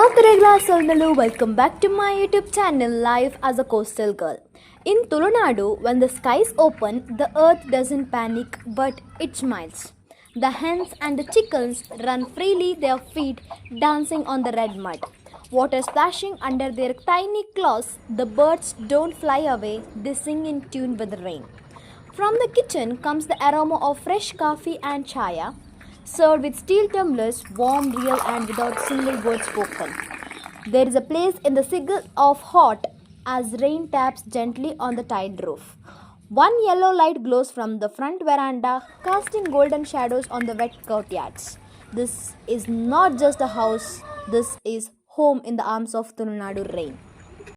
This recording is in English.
Tulunadu, welcome back to my YouTube channel Life as a Coastal Girl. In Tulunadu, when the skies open, the earth doesn't panic but it smiles. The hens and the chickens run freely, their feet dancing on the red mud. Water splashing under their tiny claws, the birds don't fly away, they sing in tune with the rain. From the kitchen comes the aroma of fresh coffee and chaya, served with steel tumblers, warm, real, and without a single word spoken. There is a place in the signal of hot as rain taps gently on the tiled roof. One yellow light glows from the front veranda, casting golden shadows on the wet courtyards. This is not just a house, this is home in the arms of Tulunadu rain.